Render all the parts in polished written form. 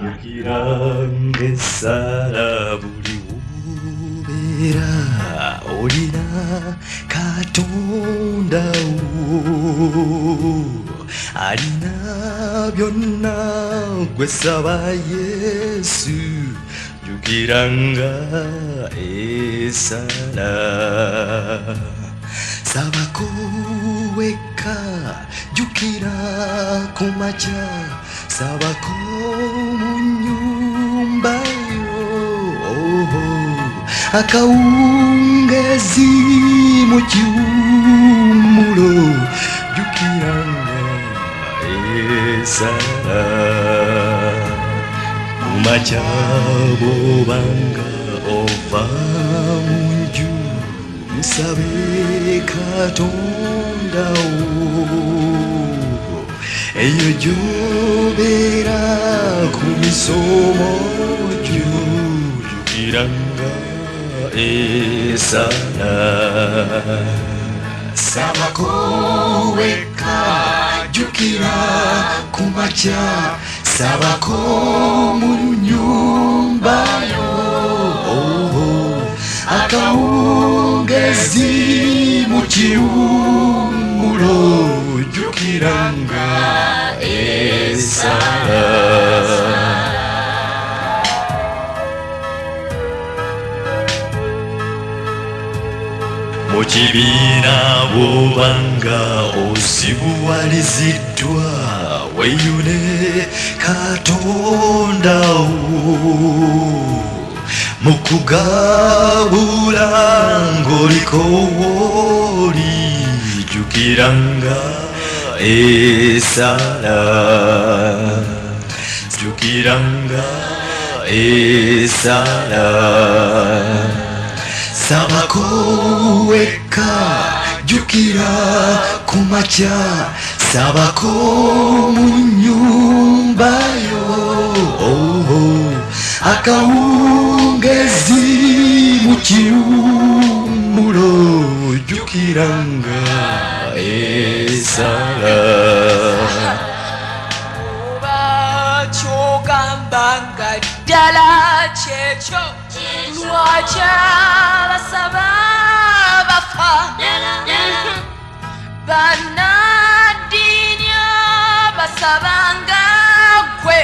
유기랑게 살아부리 오베라 오리나 가톤다오 아리나 변나 quesaba 예수 유기랑가 에사라 사바코웨카 유기라 코마자 사바코 munyumbayo akaungezi mukiumulo yukiranga esara mumachabo banga ova munju musabe katondawo eyo gyobera ku misomo gyo yukiranga esala sabakoweka jukira kumacha sabako mu nyumbayo akaungezi mu kiumulo jukiranga esala mukibina bwobanga osibuwalizidwa weyune katondawo mukugabula ngoliko woli jukiranga esala jukiranga esala sabakoweka jukira kumacha sabako mu nyumbayo akaungezi mu kiumulo jukiranga esala chogambanga ddala kyekyo lwaki abasaba bafa bannaddiini abasabanga gwe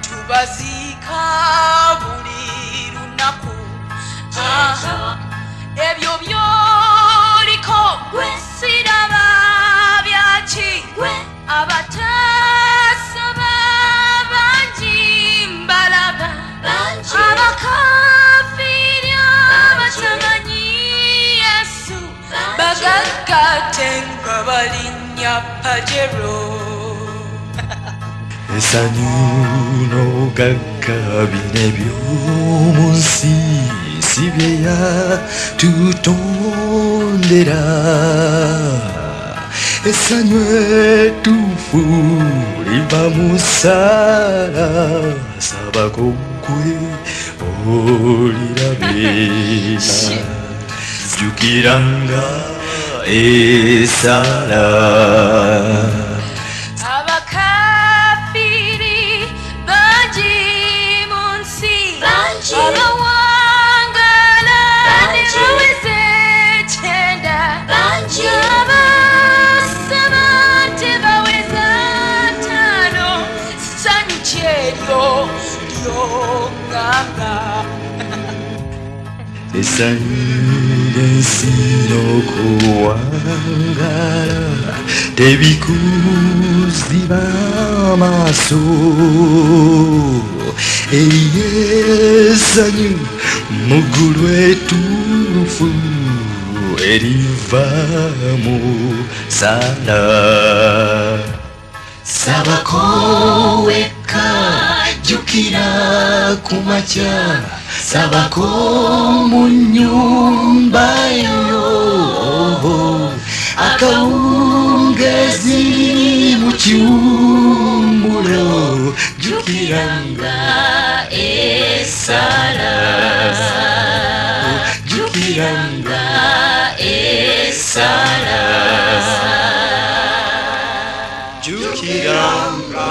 tubaziika buli lunaku ebyo byoliko siraba byaki abatasaba bangi mbalaba abakafiri abatamanyi yesu bagagate nga balinnya pajero esanyu n'obugagga bino eby'omunsi si bye yatutondera esanyu ettuufu liva mu ssaala sabako ggwe olirabe jukiranga esala abakafiri bangi mu nsi abawangala ne baweze ekyenda abasaba tebaweza ttaano ssanyu kyeryo lyongamba esanyu ly'ensi n'okuwangala tebikuziba amaaso esanyu mu ggulu ettuufu eriva mu sala sabakoweka jukira kumacha sabako mu nyumbayo akaungezi mu kiumulo jukiranga esala jukiranga esala jukiranga